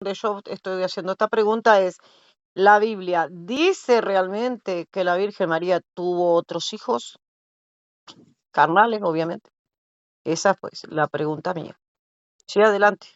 donde yo estoy haciendo esta pregunta es, ¿la Biblia dice realmente que la Virgen María tuvo otros hijos? Carnales, obviamente. Esa pues la pregunta mía. Sí, adelante.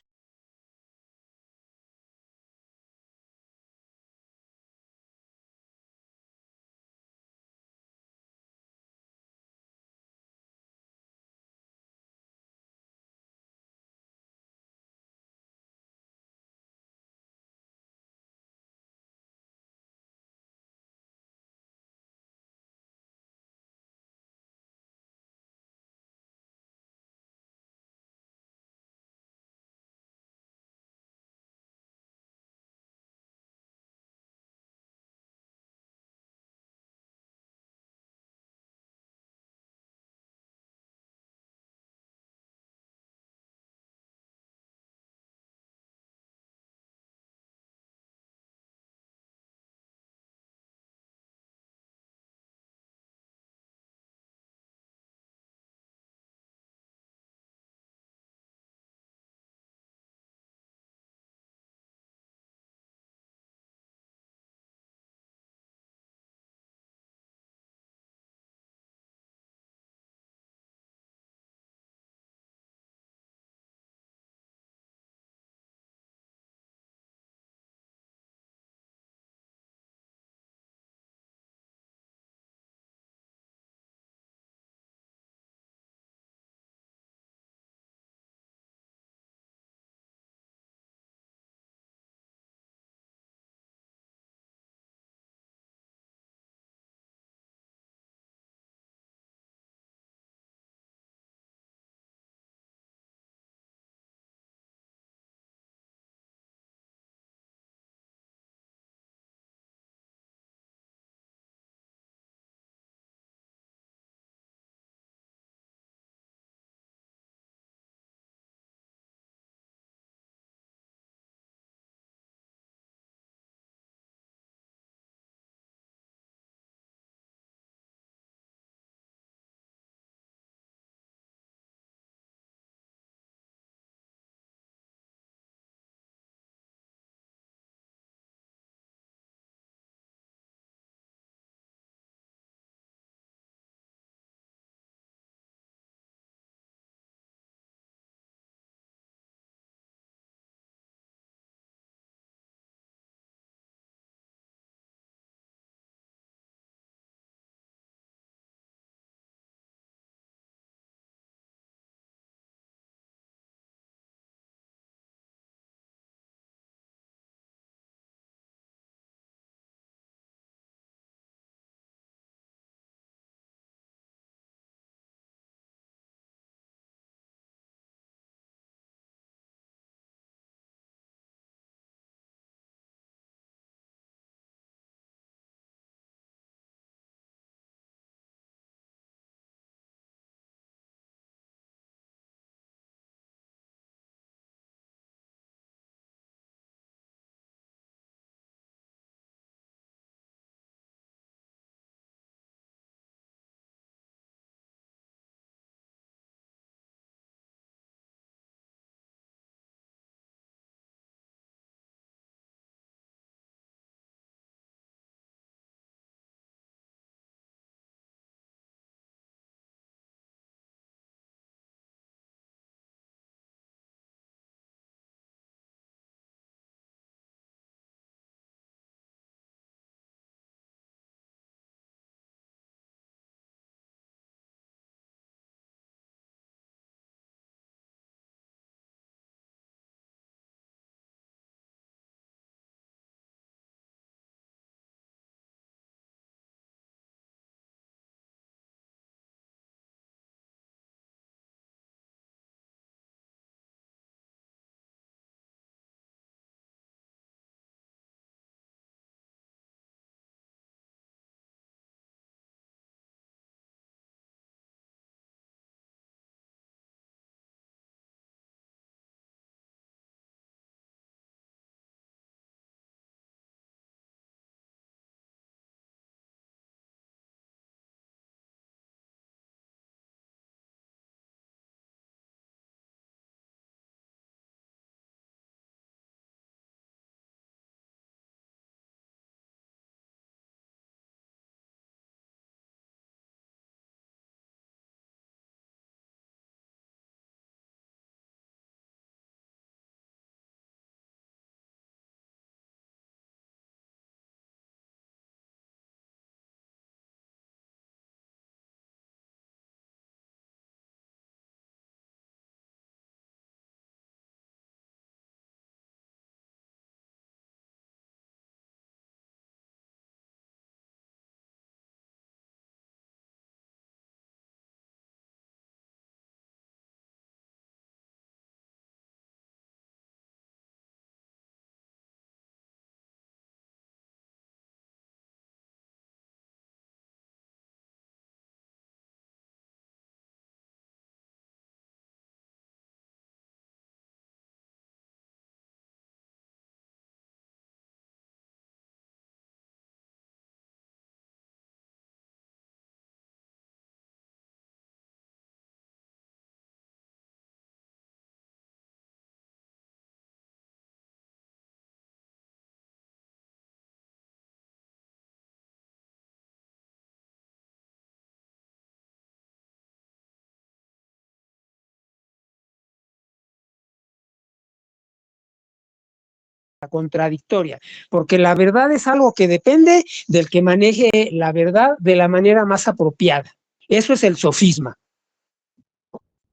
contradictoria, porque la verdad es algo que depende del que maneje la verdad de la manera más apropiada. Eso es el sofisma.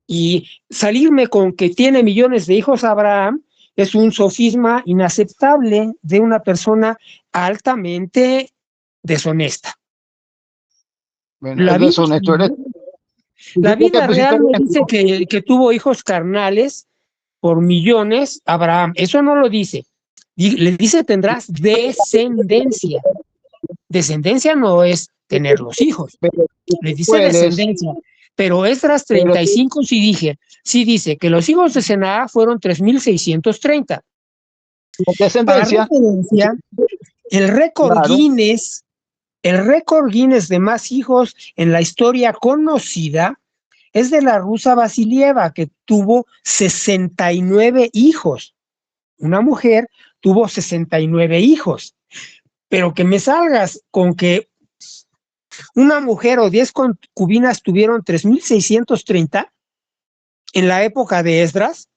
Y salirme con que tiene millones de hijos Abraham es un sofisma inaceptable de una persona altamente deshonesta. Bueno, es deshonesto. La Biblia real me dice que tuvo hijos carnales por millones Abraham. Eso no lo dice. Le dice tendrás descendencia. Descendencia no es tener los hijos. Le dice descendencia. Pero Esdras 35 sí dice que los hijos de Senaa fueron 3,630. Para referencia, el récord Guinness de más hijos en la historia conocida es de la rusa Vasilieva, que tuvo 69 hijos. Una mujer tuvo 69 hijos. Pero que me salgas con que una mujer o 10 concubinas tuvieron 3,630 en la época de Esdras,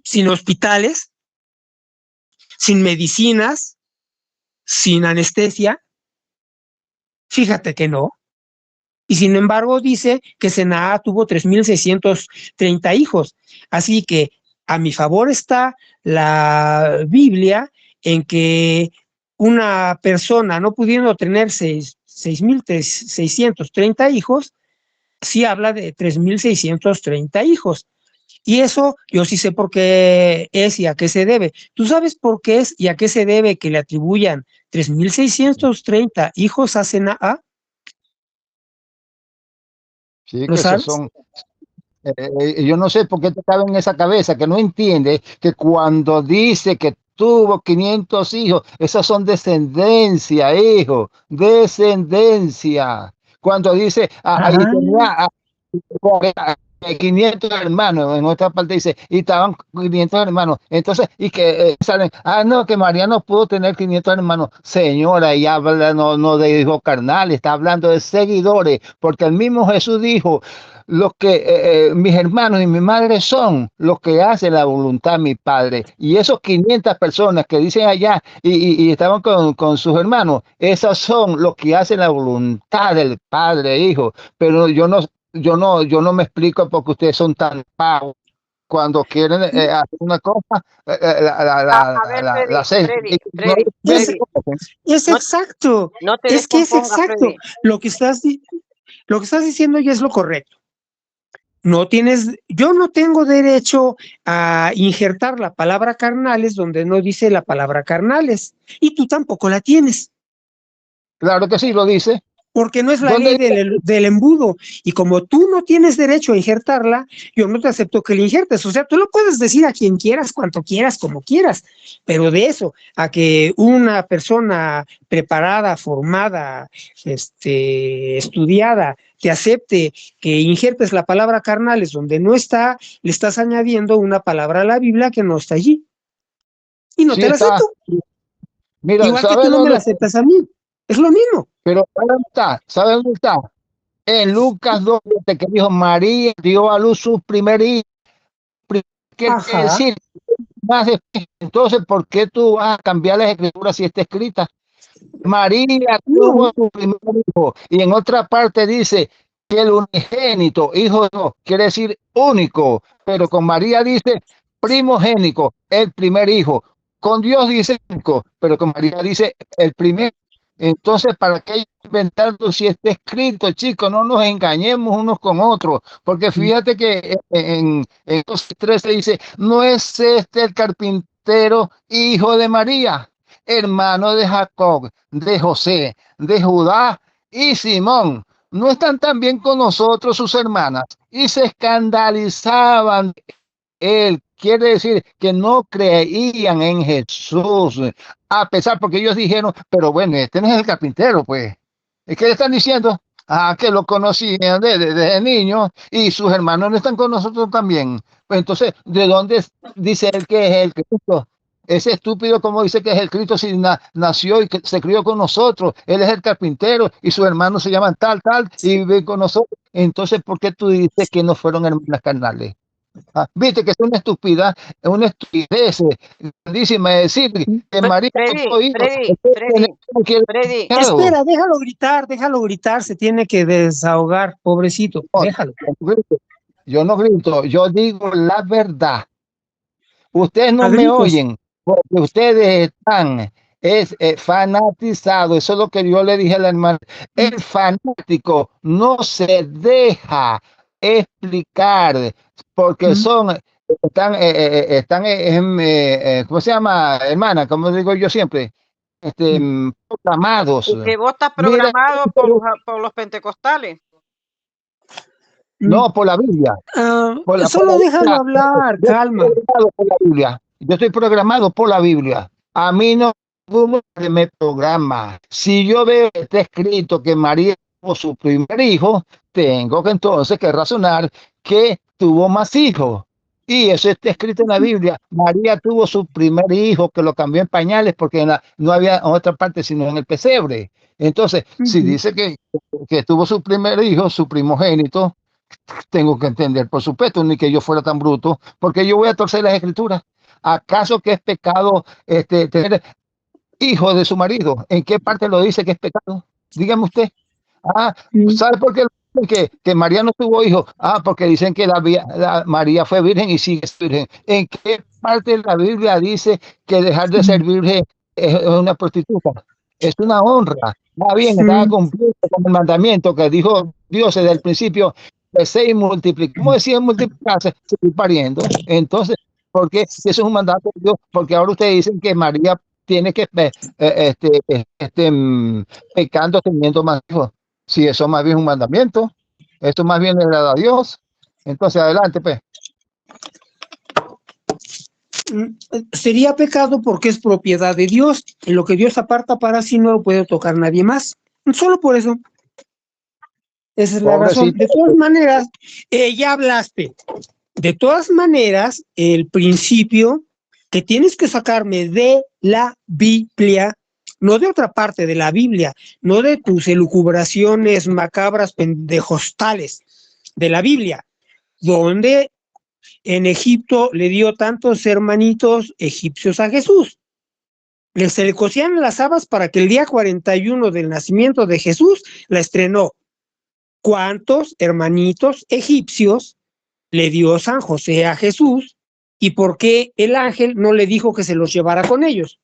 sin hospitales, sin medicinas, sin anestesia. Fíjate que no. Y sin embargo dice que Senaa tuvo 3,630 hijos. Así que a mi favor está la Biblia en que una persona no pudiendo tener 6,630 hijos, sí habla de 3,630 hijos. Y eso yo sí sé por qué es y a qué se debe. ¿Tú sabes por qué es y a qué se debe que le atribuyan 3,630 hijos a Senaa? Sí, que esos son. Yo no sé por qué te cabe en esa cabeza, que no entiende que cuando dice que tuvo 500 hijos, esas son descendencia, hijo, descendencia. Cuando dice, ahí tenía 500 hermanos, en otra parte dice, y estaban 500 hermanos. Entonces, y que salen, no, que María no pudo tener 500 hermanos. Señora, y habla no de hijos carnales, está hablando de seguidores, porque el mismo Jesús dijo, los que mis hermanos y mi madre son los que hacen la voluntad de mi Padre. Y esos 500 personas que dicen allá y estaban con sus hermanos, esas son los que hacen la voluntad del Padre, hijo. Pero yo no me explico por qué ustedes son tan pagos. Cuando quieren hacer una cosa, la hacen. Es exacto. No te es que es descompongas, exacto. Freddy. Lo que estás diciendo ya es lo correcto. Yo no tengo derecho a injertar la palabra carnales donde no dice la palabra carnales. Y tú tampoco la tienes. Claro que sí, lo dice. Porque no es la ley del embudo. Y como tú no tienes derecho a injertarla, yo no te acepto que la injertes. O sea, tú lo puedes decir a quien quieras, cuanto quieras, como quieras. Pero de eso, a que una persona preparada, formada, estudiada, te acepte que injertes la palabra carnales donde no está, le estás añadiendo una palabra a la Biblia que no está allí. Y no te la acepto. Mira, igual que tú no me la aceptas a mí. Es lo mismo. Pero ¿sabe dónde está? En Lucas 2, que dijo María dio a luz su primer hijo. Decir, entonces, ¿por qué tú vas a cambiar las escrituras si está escrita? María tuvo su primer hijo. Y en otra parte dice que el unigénito, hijo no, quiere decir único. Pero con María dice primogénico, el primer hijo. Con Dios dice único, pero con María dice el primer. Entonces, ¿para qué inventarlo si está escrito, chicos? No nos engañemos unos con otros, porque fíjate que en 13 dice, ¿no es este el carpintero hijo de María, hermano de Jacob, de José, de Judá y Simón? ¿No están también con nosotros sus hermanas? Y se escandalizaban él. Quiere decir que no creían en Jesús, a pesar, porque ellos dijeron, pero bueno, este no es el carpintero, pues. ¿Y qué le están diciendo? Que lo conocían desde niño y sus hermanos no están con nosotros también. Pues entonces, ¿de dónde dice él que es el Cristo? Ese estúpido, como dice que es el Cristo, si nació y que se crió con nosotros, él es el carpintero y sus hermanos se llaman tal, y viven con nosotros. Entonces, ¿por qué tú dices que no fueron hermanas carnales? Viste que es una estupidez grandísima decir que María tuvo hijos. Freddy, Espera, déjalo gritar, se tiene que desahogar, pobrecito, No, déjalo. yo no grito, yo digo la verdad. Ustedes no A me gritos. oyen porque ustedes están fanatizados. Eso es lo que yo le dije a la hermana. El fanático no se deja explicar porque ¿cómo se llama, hermana? Como digo yo siempre, programados. y que vos estás Mira, programado por los pentecostales. no por la Biblia. Solo déjalo hablar, Yo estoy calma. programado por la Biblia. Yo estoy programado por la Biblia. A mí no me programa. Si yo veo que está escrito que María tuvo su primer hijo, tengo que entonces que razonar que tuvo más hijos. Y eso está escrito en la Biblia. María tuvo su primer hijo que lo cambió en pañales porque no había en otra parte sino en el pesebre. Entonces, si dice que tuvo su primer hijo, su primogénito, tengo que entender, por supuesto, ni que yo fuera tan bruto, porque yo voy a torcer las escrituras. ¿Acaso que es pecado tener hijo de su marido? ¿En qué parte lo dice que es pecado? Dígame usted. ¿Sabe por qué que María no tuvo hijo? Porque dicen que María fue virgen y sigue virgen. ¿En qué parte de la Biblia dice que dejar de ser virgen es una prostituta? Es una honra. Está bien, estaba cumpliendo con el mandamiento que dijo Dios desde el principio: crecer y multiplicar. ¿Cómo decía multiplicarse? Seguir pariendo. Entonces, ¿por qué? Eso es un mandato de Dios, porque ahora ustedes dicen que María tiene que pecando teniendo más hijos. Si eso más bien es un mandamiento, esto más bien le da a Dios. Entonces, adelante, pues. Sería pecado porque es propiedad de Dios, y lo que Dios aparta para sí no lo puede tocar nadie más. Solo por eso. Esa es la razón. De todas maneras, ya hablaste. De todas maneras, el principio que tienes que sacarme de la Biblia, no de otra parte de la Biblia, no de tus elucubraciones macabras pendejostales, de la Biblia, donde en Egipto le dio tantos hermanitos egipcios a Jesús. Se le cosían las habas para que el día 41 del nacimiento de Jesús la estrenó. ¿Cuántos hermanitos egipcios le dio San José a Jesús? ¿Y por qué el ángel no le dijo que se los llevara con ellos?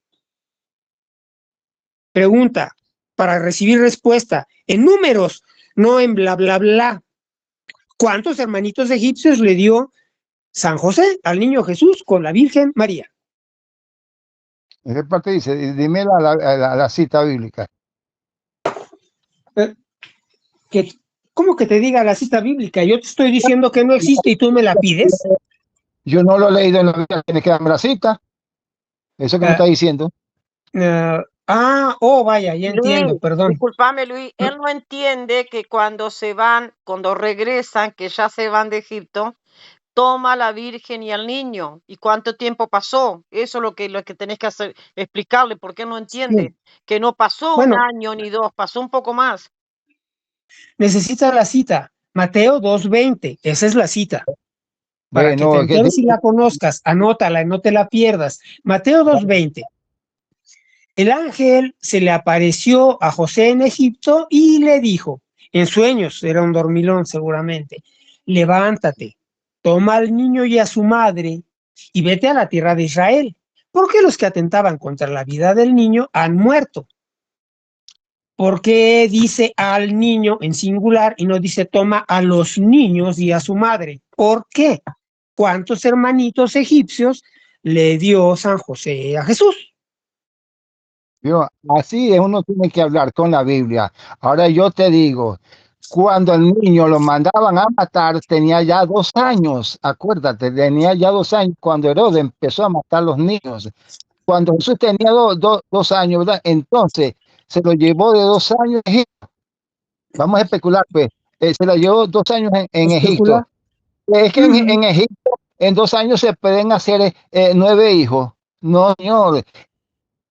Pregunta, para recibir respuesta, en números, no en bla, bla, bla. ¿Cuántos hermanitos egipcios le dio San José al niño Jesús con la Virgen María? ¿En qué parte dice? Dime la cita bíblica. ¿Cómo que te diga la cita bíblica? Yo te estoy diciendo que no existe y tú me la pides. Yo no lo he leído en la Biblia, tienes que darme la cita. Eso que me está diciendo. Vaya, ya entiendo, Luis, perdón. discúlpame, Luis, él no entiende que cuando regresan, que ya se van de Egipto, toma a la Virgen y al niño. ¿Y cuánto tiempo pasó? Eso es lo que tenés que hacer, explicarle, porque no entiende. Sí. Que no pasó un año ni dos, pasó un poco más. Necesitas la cita. Mateo 2:20, esa es la cita. Para que te enteres y la conozcas, anótala y no te la pierdas. Mateo 2:20. El ángel se le apareció a José en Egipto y le dijo, en sueños, era un dormilón seguramente, levántate, toma al niño y a su madre y vete a la tierra de Israel, porque los que atentaban contra la vida del niño han muerto. ¿Por qué dice al niño en singular y no dice toma a los niños y a su madre? ¿Por qué? ¿Cuántos hermanitos egipcios le dio San José a Jesús? Así es, uno tiene que hablar con la Biblia. Ahora yo te digo, cuando el niño lo mandaban a matar, tenía ya 2 años. Acuérdate, tenía ya 2 años cuando Herodes empezó a matar a los niños. Cuando Jesús tenía 2 años, ¿verdad? Entonces se lo llevó de 2 años en Egipto. Vamos a especular, pues. Se lo llevó 2 años en Egipto. Es que en Egipto en 2 años se pueden hacer 9 hijos. No, señor.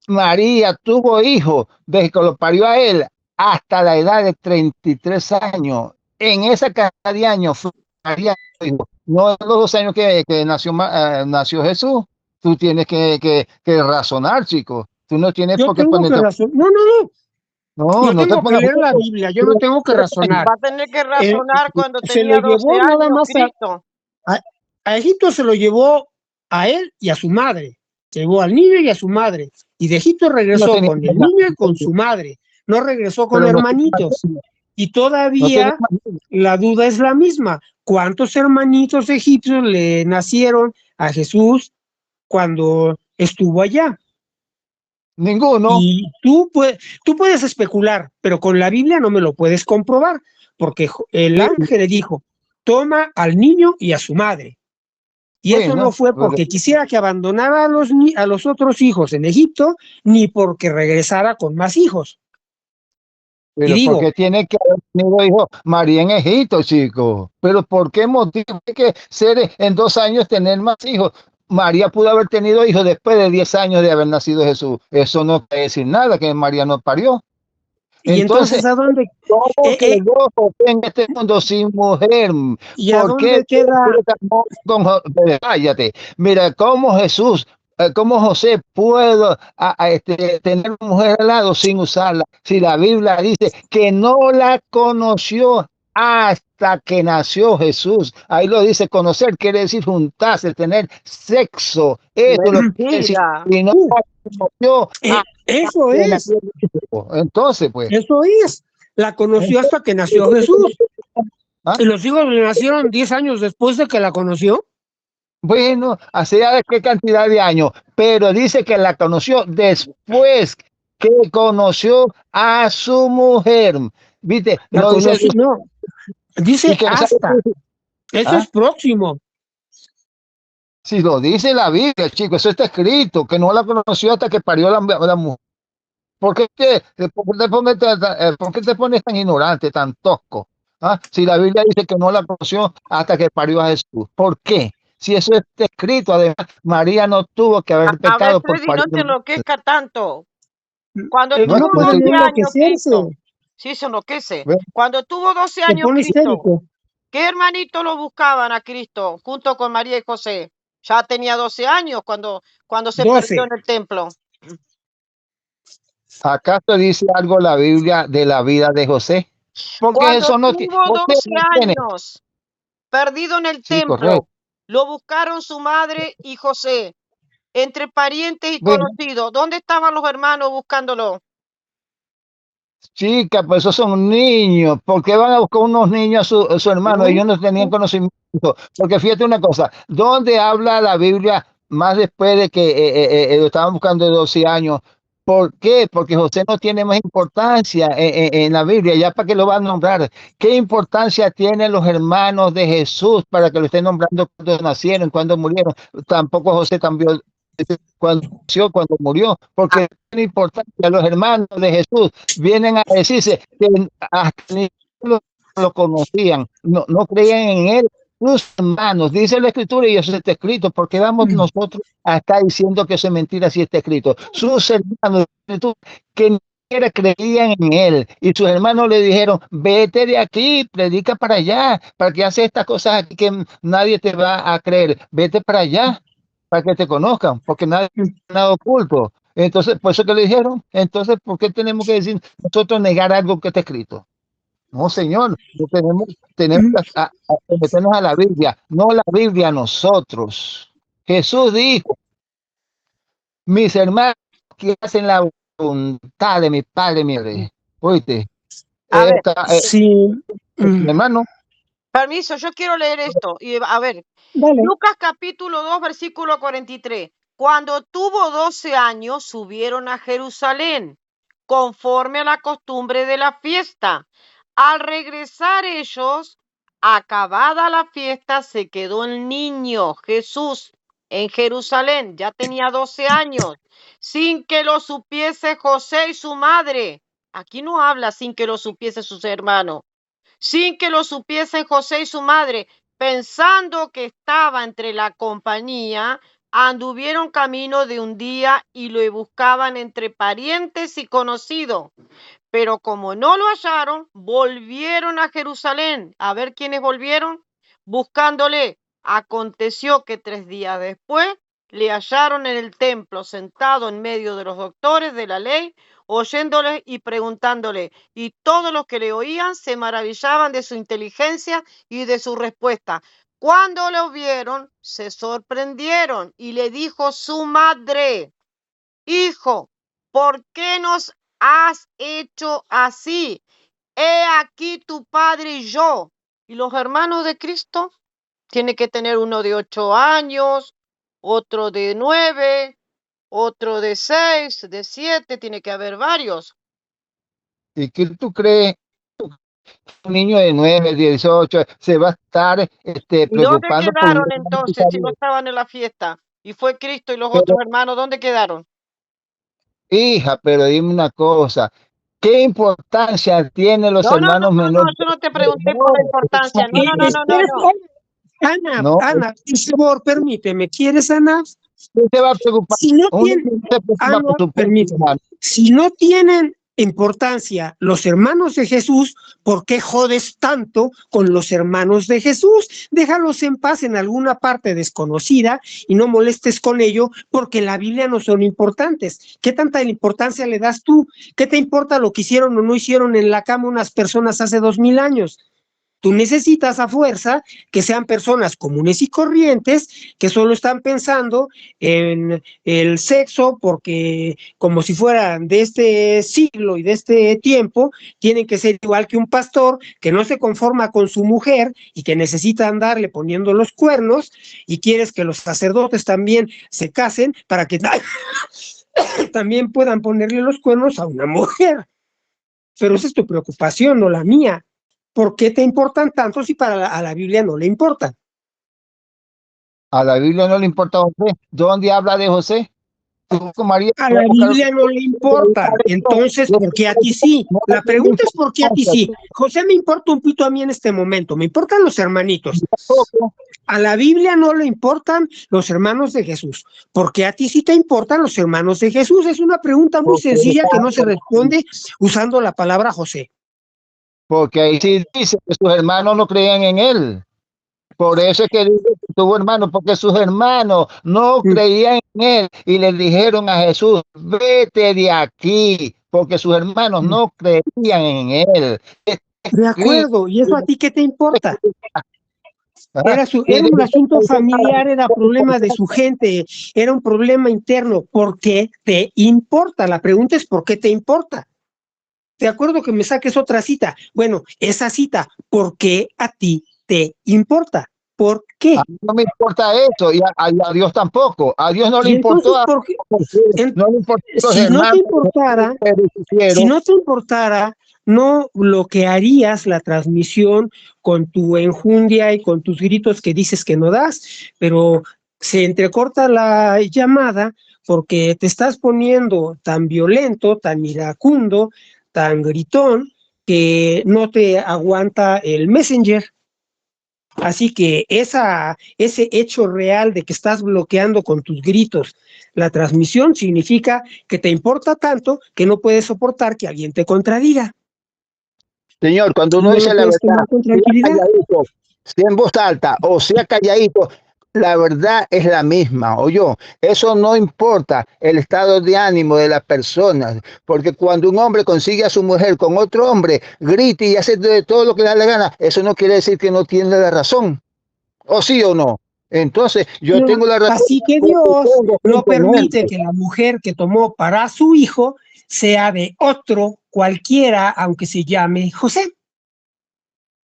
María tuvo hijos desde que lo parió a él hasta la edad de 33 años. En esa cantidad de años fue María, no en los 2 años que nació Jesús. Tú tienes que razonar, chico. Tú no tienes Yo por qué tengo que ponerte. razonar. No, no, no. No, Yo no te tengo que pongas. leer la Biblia. Yo no tengo que razonar. Va a tener que Eh, razonar cuando Se lo tenía 12 llevó nada años, más Cristo. a, a Egipto, se lo llevó a él y a su madre. Se llevó al niño y a su madre. Y de Egipto No regresó tenía con el niño y con su madre. No regresó con pero no, hermanitos. Y no tenía. todavía la duda es la misma. ¿Cuántos hermanitos egipcios le nacieron a Jesús cuando estuvo allá? Ninguno. Y tú puedes especular, pero con la Biblia no me lo puedes comprobar, porque el ángel le dijo, toma al niño y a su madre. Y eso no Bueno, fue porque quisiera que abandonara a los otros hijos en Egipto, ni porque regresara con más hijos. Y pero ¿por digo, qué tiene que haber tenido hijo María en Egipto, chicos? Pero ¿por qué motivo hay que ser en 2 años tener más hijos? María pudo haber tenido hijos después de 10 años de haber nacido Jesús. Eso no quiere decir nada, que María no parió. y Entonces, entonces ¿a dónde, ¿cómo eh, eh, quedó José en este mundo sin mujer? y a ¿Por qué dónde queda? cállate? Mira, cómo Jesús, cómo José pudo tener una mujer al lado sin usarla. Si la Biblia dice que no la conoció hasta que nació Jesús. Ahí lo dice, conocer quiere decir juntarse, tener sexo. Eso es lo que quiere decir. Mentira. Y no la conoció hasta Eso que es, nació Jesús. Entonces, pues. eso es. La conoció hasta que nació Jesús. ¿Ah? Y los hijos le nacieron 10 años después de que la conoció. Bueno, hace ya qué cantidad de años, pero dice que la conoció después que conoció a su mujer. ¿Viste? La No dice, conoció, no, y dice que no sabe hasta. Eso ¿ah? es próximo. Si lo dice la Biblia, chicos, eso está escrito, que no la conoció hasta que parió la mujer. ¿Por qué te pones tan ignorante, tan tosco? ¿Ah? Si la Biblia dice que no la conoció hasta que parió a Jesús. ¿Por qué? Si eso está escrito, además, María no tuvo que haber A ver, pecado por Freddy, no parir. te enloquezca tanto. Cuando No, No, tuvo no puede 12 no años, enloquecerse. Cristo, sí se enloquece. ve, Cuando tuvo 12 Se años, pone Cristo, histérico. ¿qué hermanito lo buscaban a Cristo junto con María y José? Ya tenía 12 años cuando se perdió 12. en el templo. ¿acaso dice algo la Biblia de la vida de José? Porque Cuando eso no tiene. tuvo José 12 no tiene. años, perdido en el Sí, correcto. templo, lo buscaron su madre y José, entre parientes y Bueno, conocidos. ¿Dónde estaban los hermanos buscándolo? chica, pues esos son niños. ¿Por qué van a buscar unos niños a su hermano? Ellos no tenían conocimiento. Porque fíjate una cosa, ¿dónde habla la Biblia más después de que lo estaban buscando de 12 años? ¿Por qué? Porque José no tiene más importancia en la Biblia, ya para que lo va a nombrar. ¿Qué importancia tienen los hermanos de Jesús para que lo estén nombrando cuando nacieron, cuando murieron? Tampoco José cambió cuando nació, cuando murió, porque tiene importancia. Los hermanos de Jesús vienen a decirse que hasta ni lo conocían, no creían en él. Sus hermanos, dice la escritura y eso está escrito, porque vamos nosotros a estar diciendo que eso es mentira si está escrito. Sus hermanos que ni siquiera creían en él y sus hermanos le dijeron, vete de aquí, predica para allá, para que haces estas cosas aquí que nadie te va a creer, vete para allá, para que te conozcan, porque nadie ha nada oculto. Entonces, por eso que le dijeron, entonces, ¿por qué tenemos que decir nosotros negar algo que está escrito? No, señor, no tenemos que meternos a la Biblia, no la Biblia a nosotros. Jesús dijo, mis hermanos que hacen la voluntad de mi Padre, mi Rey. Oíste, A ver, Sí. hermano, permiso, yo quiero leer esto. Y a ver, Dale. Lucas capítulo 2, versículo 43. Cuando tuvo 12 años, subieron a Jerusalén, conforme a la costumbre de la fiesta. Al regresar ellos, acabada la fiesta, se quedó el niño Jesús en Jerusalén. Ya tenía 12 años, sin que lo supiese José y su madre. Aquí no habla sin que lo supiese sus hermanos, sin que lo supiesen José y su madre, pensando que estaba entre la compañía, anduvieron camino de un día y lo buscaban entre parientes y conocidos. Pero como no lo hallaron, volvieron a Jerusalén. A ver quiénes volvieron. Buscándole, aconteció que 3 días después le hallaron en el templo sentado en medio de los doctores de la ley, oyéndole y preguntándole, y todos los que le oían se maravillaban de su inteligencia y de su respuesta. Cuando lo vieron, se sorprendieron y le dijo su madre, hijo, ¿por qué nos has hecho así? He aquí tu padre y yo. ¿Y los hermanos de Cristo? Tiene que tener uno de 8 años, otro de 9, otro de 6, de 7, tiene que haber varios. ¿Y qué tú crees? Un niño de 9, 18 se va a estar ¿Y dónde preocupando por quedaron entonces si no estaban en la fiesta? Y fue Cristo y los pero, otros hermanos, ¿dónde quedaron? hija, pero dime una cosa, ¿qué importancia tienen los No, no, no, hermanos no, no, menores? yo no te pregunté por la importancia. No, no, no, no, no, Espera, no. Ana, No, Ana, por favor, permíteme, ¿quieres, Ana? ¿quién se va a preocupar? Si no Un tienen, niño se preocupa Ana, por su propio permíteme, hermano. si no tienen importancia los hermanos de Jesús, ¿por qué jodes tanto con los hermanos de Jesús? Déjalos en paz en alguna parte desconocida y no molestes con ello porque en la Biblia no son importantes. ¿Qué tanta importancia le das tú? ¿Qué te importa lo que hicieron o no hicieron en la cama unas personas hace 2000 años? Tú necesitas a fuerza que sean personas comunes y corrientes que solo están pensando en el sexo porque como si fueran de este siglo y de este tiempo, tienen que ser igual que un pastor que no se conforma con su mujer y que necesita andarle poniendo los cuernos y quieres que los sacerdotes también se casen para que también puedan ponerle los cuernos a una mujer. Pero esa es tu preocupación, no la mía. ¿Por qué te importan tanto si a la Biblia no le importan? A la Biblia no le importa a José. ¿Dónde habla de José? María A fue a la buscar Biblia no le importan. Entonces, ¿por qué a ti sí? no La tiene pregunta es ¿por qué a ti sí? importancia. José me importa un pito a mí en este momento. Me importan los hermanitos. Tampoco, A la Biblia no le importan los hermanos de Jesús. ¿Por qué a ti sí te importan los hermanos de Jesús? Es una pregunta muy porque, sencilla que no se responde usando la palabra José. porque ahí sí dice que sus hermanos no creían en él. Por eso es que dice que tuvo hermanos, porque sus hermanos no creían en él y le dijeron a Jesús, vete de aquí, porque sus hermanos no creían en él. De acuerdo, ¿y eso a ti qué te importa? Ah, Era un asunto familiar, era problema de su gente, era un problema interno. ¿Por qué te importa? La pregunta es ¿por qué te importa? De acuerdo que me saques otra cita. Bueno, esa cita, ¿por qué a ti te importa? ¿Por qué? A mí no me importa eso y a Dios tampoco. A Dios no le Y entonces, importó, ¿por qué? no le importó a los Si no te hermanos, importara, pero si hicieron, no te importara, no bloquearías la transmisión con tu enjundia y con tus gritos que dices que no das, pero se entrecorta la llamada porque te estás poniendo tan violento, tan iracundo, tan gritón, que no te aguanta el Messenger. Así que ese hecho real de que estás bloqueando con tus gritos la transmisión significa que te importa tanto que no puedes soportar que alguien te contradiga. Señor, cuando Y uno no lo dice la puedes verdad, tomar con sea tranquilidad. calladito, sea en voz alta o sea calladito, la verdad es la misma, o yo. Eso no importa el estado de ánimo de las personas, porque cuando un hombre consigue a su mujer con otro hombre, grite y hace de todo lo que le da la gana, eso no quiere decir que no tiene la razón, o sí o no. Entonces, yo No, tengo la razón así que porque Dios tengo no permite simplemente. que la mujer que tomó para su hijo sea de otro cualquiera, aunque se llame José.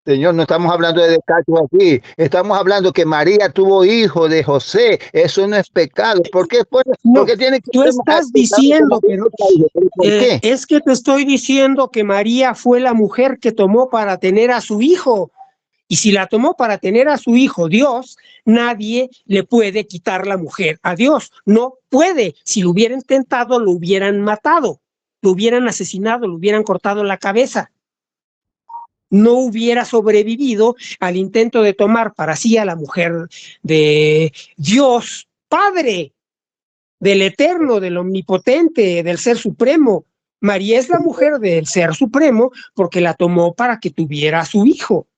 Señor, no estamos hablando de descachos aquí, estamos hablando que María tuvo hijo de José, eso no es pecado. ¿Por qué? ¿Por No, qué tiene que tú ser estás pecado que diciendo, María pero tenga hijos? ¿Pero por qué? es que te estoy diciendo que María fue la mujer que tomó para tener a su hijo. Y si la tomó para tener a su hijo Dios, nadie le puede quitar la mujer a Dios. No puede. Si lo hubieran intentado, lo hubieran matado, lo hubieran asesinado, lo hubieran cortado la cabeza. No hubiera sobrevivido al intento de tomar para sí a la mujer de Dios Padre, del Eterno, del Omnipotente, del Ser Supremo. María es la mujer del Ser Supremo porque la tomó para que tuviera a su hijo.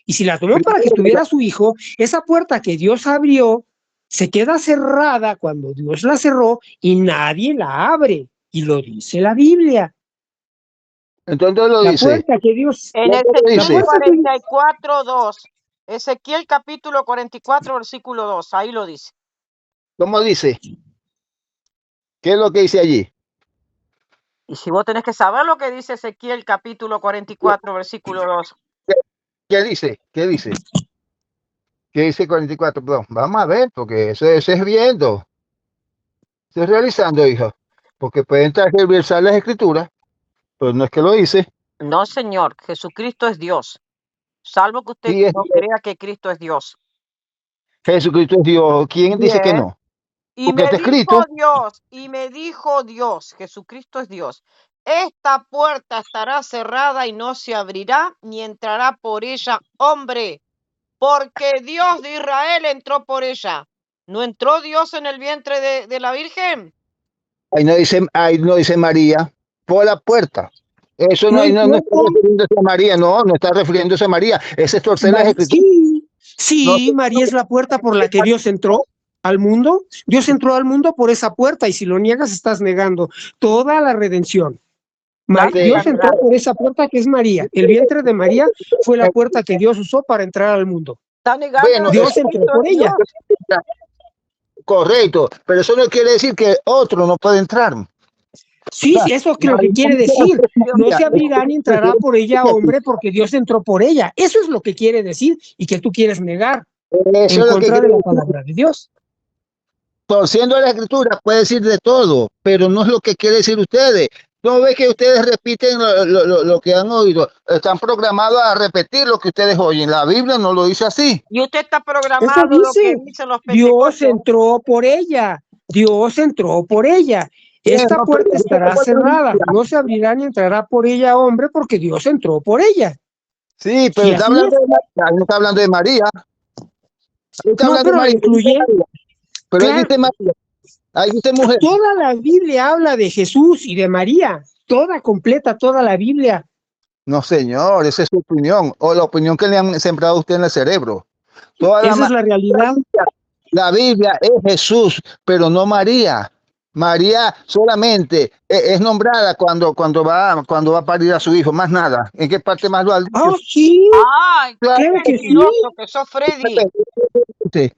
Y si la tomó para que estuviera su hijo, esa puerta que Dios abrió se queda cerrada cuando Dios la cerró y nadie la abre. Y lo dice la Biblia. Entonces lo La dice. puerta que Dios... En ¿Dónde lo Ezequiel dice? 44:2. Ezequiel capítulo 44, versículo 2. Ahí lo dice. ¿Cómo dice? ¿Qué es lo que dice allí? Y si vos tenés que saber lo que dice Ezequiel capítulo 44, versículo 2. ¿Qué dice? ¿Qué dice? ¿Qué dice 44? Perdón, vamos a ver, porque eso es viendo. Eso es realizando, hijo. Porque pueden tergiversar las escrituras, pero no es que lo dice. No, señor, Jesucristo es Dios. Salvo que usted Sí, es no Dios. crea que Cristo es Dios. Jesucristo es Dios. ¿Quién dice que Bien. no? Y Porque me está escrito. dijo Dios, Jesucristo es Dios, esta puerta estará cerrada y no se abrirá, ni entrará por ella hombre, porque Dios de Israel entró por ella. ¿No entró Dios en el vientre de la Virgen? Ahí no dice María, por la puerta. Eso No no está entró. refiriéndose a María, no está refiriéndose a María. Ese es torcer las escrituras. No, Sí, María es la puerta por la que Dios entró al mundo. Dios entró al mundo por esa puerta y si lo niegas estás negando toda la redención. Claro que la Dios entró negaron. por esa puerta que es María. El vientre de María fue la puerta que Dios usó para entrar al mundo. Está negando bueno, que Dios entró Cristo por es ella. Dios. correcto, pero eso no quiere decir que otro no puede entrar. Sí, eso es lo que quiere decir. No se abrirá ni entrará por ella hombre porque Dios entró por ella. Eso es lo que quiere decir y que tú quieres negar Eso en es lo que contra quiere de la decir. palabra de Dios. Torciendo la escritura puede decir de todo, pero no es lo que quiere decir ustedes. No ve que ustedes repiten lo que han oído. Están programados a repetir lo que ustedes oyen. La Biblia no lo dice así. Y usted está Eso programado lo que dice, dicen los Dios pentecostés. entró por ella. Dios entró por ella. Esta No, pero puerta estará cerrada, no se abrirá ni entrará por ella hombre porque Dios entró por ella. sí, pero Y está así hablando es. de María, no está hablando de María. Ahí está No, hablando de pero la María, incluye. pero ahí Claro, dice María, ahí dice mujer. toda la Biblia habla de Jesús y de María. Toda completa, toda la Biblia. No, señor, esa es su opinión, o la opinión que le han sembrado a usted en el cerebro. Toda Esa es la realidad. la Biblia es Jesús, pero no María. María solamente es nombrada cuando va a parir a su hijo, más nada. ¿En qué parte más lo ha dicho? Oh, sí, ¡Ay, qué claro que sí. mentiroso que sos, Freddy! ¡Qué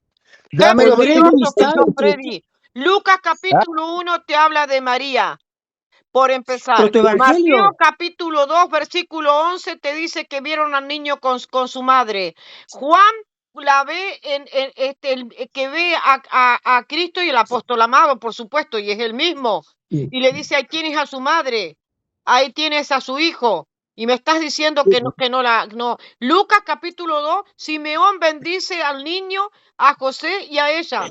Dame los Pondré mentiroso que enemistad sos, entre Freddy! Lucas capítulo 1 te habla de María. Por empezar, protoevangelio. Mateo capítulo 2, versículo 11 te dice que vieron al niño con su madre. Juan la ve que ve a Cristo y el apóstol amado, por supuesto, y es el mismo. Sí. Y le dice, ahí tienes a su madre, ahí tienes a su hijo. Y me estás diciendo que no. Lucas capítulo 2, Simeón bendice al niño, a José y a ella.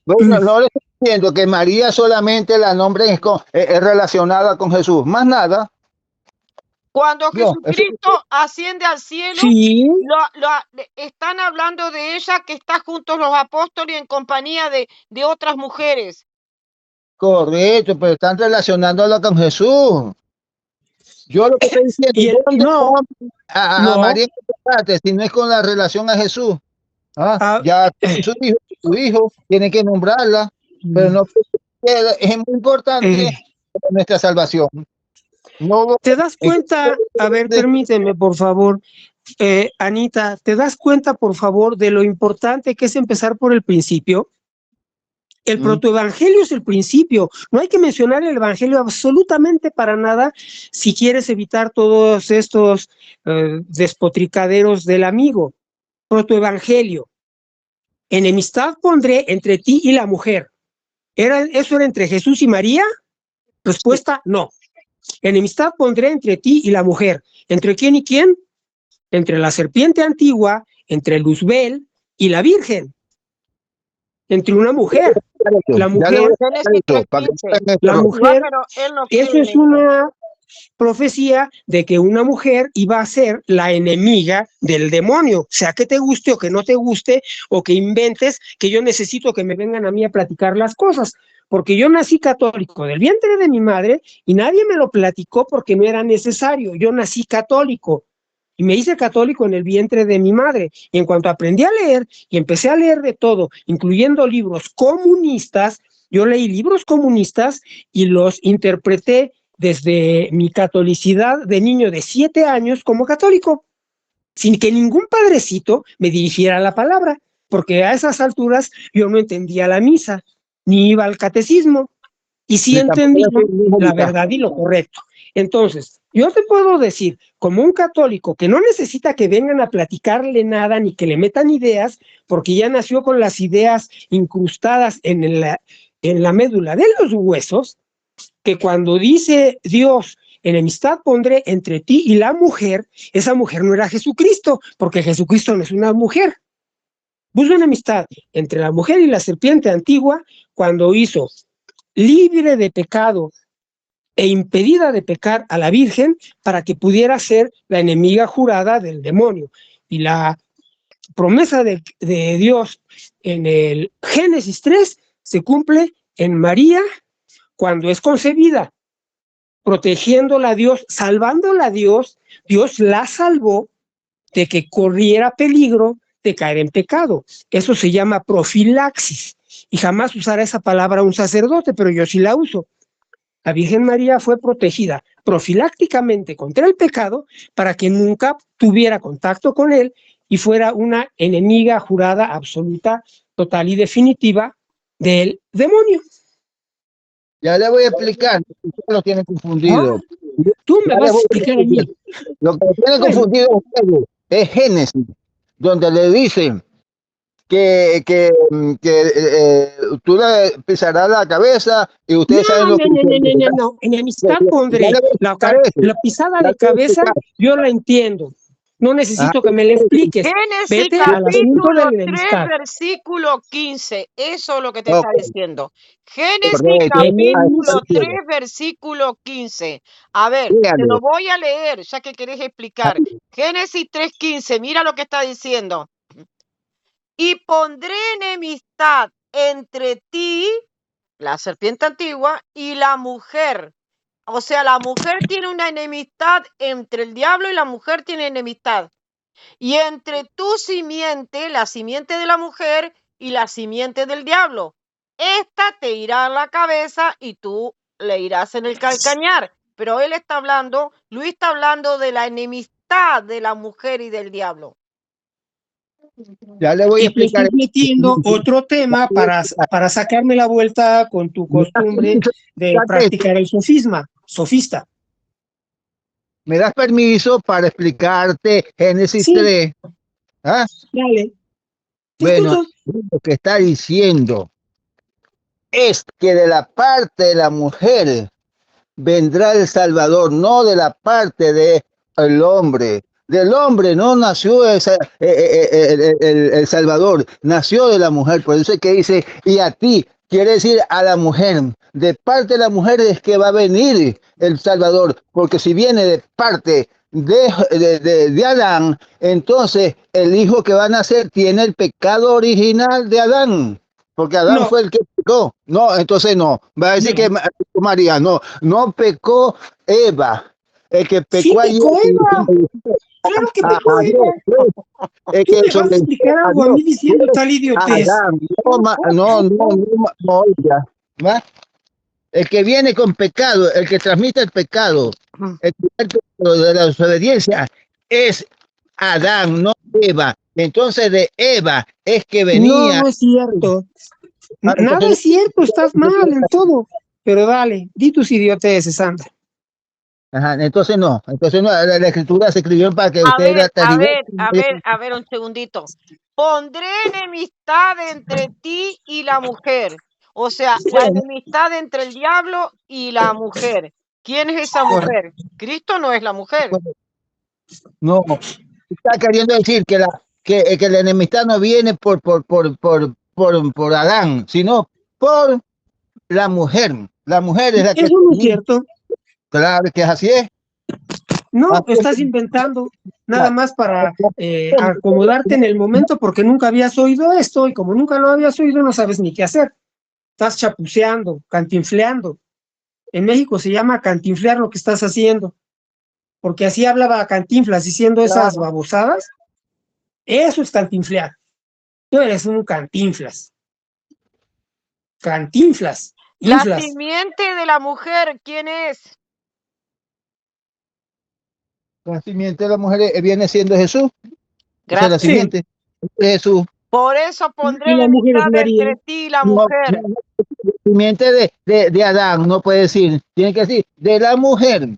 Bueno, no le estoy diciendo que María solamente la nombre es relacionada con Jesús, más nada. Cuando No, Jesucristo asciende al cielo, Sí, están hablando de ella que está junto a los apóstoles en compañía de otras mujeres. correcto, pero están relacionándola con Jesús. Yo lo que estoy diciendo, ¿dónde no, a María si no es con la relación a Jesús? Ya su hijo tiene que nombrarla, pero no es muy importante nuestra salvación. No, ¿te das cuenta? A ver, permíteme, por favor, Anita, ¿te das cuenta, por favor, de lo importante que es empezar por el principio? El protoevangelio es el principio. No hay que mencionar el evangelio absolutamente para nada si quieres evitar todos estos despotricaderos del amigo. Protoevangelio. Enemistad pondré entre ti y la mujer. ¿Eso era entre Jesús y María? Respuesta, no. Enemistad pondré entre ti y la mujer. ¿Entre quién y quién? Entre la serpiente antigua, entre Luzbel y la Virgen. Entre una mujer. La mujer, eso es una profecía de que una mujer iba a ser la enemiga del demonio, sea que te guste o que no te guste, o que inventes que yo necesito que me vengan a mí a platicar las cosas, porque yo nací católico del vientre de mi madre y nadie me lo platicó porque no era necesario. Yo nací católico y me hice católico en el vientre de mi madre. Y en cuanto aprendí a leer y empecé a leer de todo, incluyendo libros comunistas, yo leí libros comunistas y los interpreté desde mi catolicidad de niño de 7 años como católico, sin que ningún padrecito me dirigiera la palabra, porque a esas alturas yo no entendía la misa, ni iba al catecismo, y sí entendía la verdad y lo correcto. Entonces, yo te puedo decir, como un católico que no necesita que vengan a platicarle nada ni que le metan ideas, porque ya nació con las ideas incrustadas en la médula de los huesos, que cuando dice Dios, enemistad pondré entre ti y la mujer, esa mujer no era Jesucristo, porque Jesucristo no es una mujer. Puso enemistad entre la mujer y la serpiente antigua cuando hizo libre de pecado e impedida de pecar a la Virgen para que pudiera ser la enemiga jurada del demonio. Y la promesa de Dios en el Génesis 3 se cumple en María cuando es concebida, protegiéndola a Dios, salvándola a Dios. Dios la salvó de que corriera peligro de caer en pecado. Eso se llama profilaxis. Y jamás usará esa palabra un sacerdote, pero yo sí la uso. La Virgen María fue protegida profilácticamente contra el pecado para que nunca tuviera contacto con él y fuera una enemiga jurada, absoluta, total y definitiva del demonio. Ya le voy a explicar, ustedes lo tienen confundido. Tú me vas a explicar a mí. Lo que tiene confundido es Génesis, donde le dicen que tú le pisarás la cabeza y ustedes saben lo que... No, enemistad pondré. La pisada de cabeza yo la entiendo. No necesito que me la expliques. Génesis Vete al asunto de la capítulo 3, enemistad. versículo 15. Eso es lo que te está diciendo. Génesis Correcto. capítulo 3, versículo 15. A ver, te Dígalo. lo voy a leer, ya que querés explicar. Génesis 3:15, mira lo que está diciendo. Y pondré enemistad entre ti, la serpiente antigua, y la mujer. O sea, la mujer tiene una enemistad entre el diablo y la mujer tiene enemistad. Y entre tu simiente, la simiente de la mujer y la simiente del diablo. Esta te irá a la cabeza y tú le irás en el calcañar. Pero él está hablando, Luis está hablando de la enemistad de la mujer y del diablo. Ya le voy a Y tú explicar. estás metiendo otro tema para sacarme la vuelta con tu costumbre de practicar el sofista. ¿Me das permiso para explicarte Génesis Sí. 3? ¿Ah? Dale. Bueno, lo que está diciendo es que de la parte de la mujer vendrá el Salvador, no de la parte del hombre. Del hombre no nació el Salvador, nació de la mujer. Por eso es que dice, y a ti, quiere decir a la mujer. De parte de la mujer es que va a venir el Salvador, porque si viene de parte de Adán, entonces el hijo que va a nacer tiene el pecado original de Adán. Porque Adán fue el que pecó. No, entonces no. Va a decir que María, no pecó Eva. El que pecó sí, pecó Eva. Claro que pecó Eva. Es ¿Tú que me vas a explicar algo a mí diciendo tal idiotez? Adán, no, ya. El que viene con pecado, el que transmite el pecado, el de la desobediencia, es Adán, no Eva. Entonces de Eva es que venía. No es cierto. Nada es cierto, estás mal en todo. Pero dale, di tus idioteces, Sandra. Ajá, entonces no, la escritura se escribió para que ustedes... A ver, un segundito. Pondré enemistad entre ti y la mujer. O sea, la enemistad entre el diablo y la mujer. ¿Quién es esa mujer? Cristo no es la mujer. No, está queriendo decir que la enemistad no viene por Adán, sino por la mujer. La mujer es la que... Eso no es cierto. Claro que es así es. No, estás inventando nada más para acomodarte en el momento porque nunca habías oído esto y como nunca lo habías oído no sabes ni qué hacer. estás chapuceando, cantinfleando. En México se llama cantinflear lo que estás haciendo, porque así hablaba Cantinflas diciendo esas babosadas. Eso es cantinflear. Tú eres un cantinflas. Cantinflas. La Inflas. simiente de la mujer, ¿quién es? La simiente de la mujer viene siendo Jesús. Esa es la Gracias. simiente de Jesús. Por eso pondré Y la mujer es enemistad María. entre ti y la No, mujer. simiente de Adán, no puede decir. Tiene que decir de la mujer.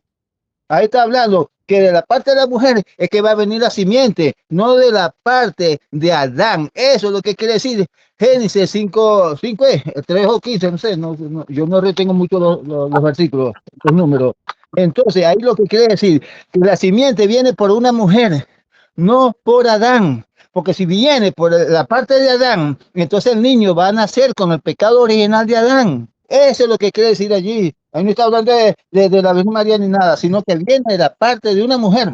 Ahí está hablando que de la parte de la mujer es que va a venir la simiente, no de la parte de Adán. Eso es lo que quiere decir Génesis 5, 5 3 o 15, no sé, yo no retengo mucho los versículos, los números. Entonces, ahí lo que quiere decir que la simiente viene por una mujer, no por Adán. Porque si viene por la parte de Adán, entonces el niño va a nacer con el pecado original de Adán. Eso es lo que quiere decir allí. Ahí no está hablando de la Virgen María ni nada, sino que viene de la parte de una mujer.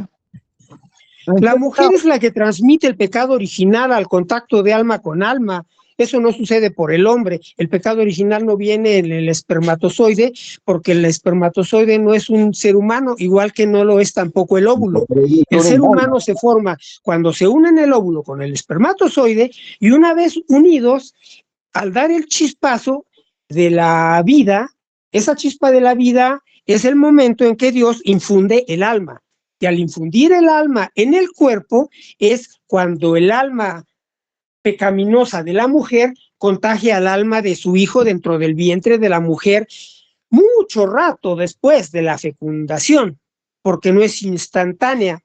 La mujer es la que transmite el pecado original al contacto de alma con alma. Eso no sucede por el hombre. El pecado original no viene en el espermatozoide, porque el espermatozoide no es un ser humano, igual que no lo es tampoco el óvulo. El ser humano se forma cuando se unen el óvulo con el espermatozoide, y una vez unidos, al dar el chispazo de la vida, esa chispa de la vida es el momento en que Dios infunde el alma. Y al infundir el alma en el cuerpo es cuando el alma pecaminosa de la mujer contagia al alma de su hijo dentro del vientre de la mujer mucho rato después de la fecundación, porque no es instantánea.